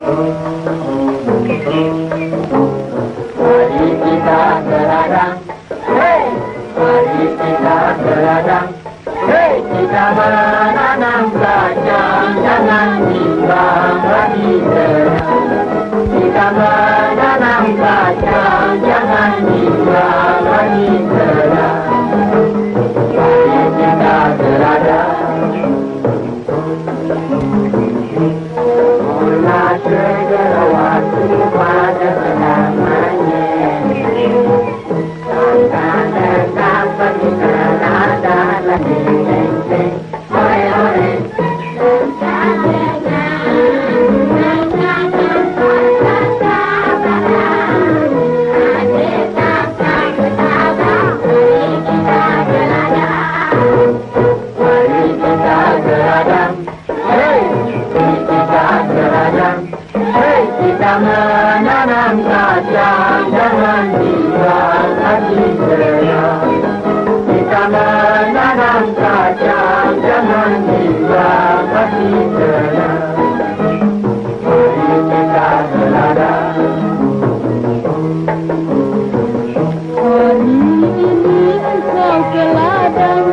Mari kita beradang, hei, mari kita beradang, hei, kita menanam kacang, jangan timbang lagi terang. Kita menanam kacang, jangan timbang lagi terang. Mari kita beradang. Mulai segera waktu pada namanya. Tangan tetap pergi terada lagi ceng-ceng. Ore-ore. Mari kita beradang. Hei, kita beradang. Hei, kita menanam kacang, jangan tinggal lagi terang. Kita menanam kacang, jangan tinggal lagi terang. Mari kita beradang. Hari ini engkau ke ladang,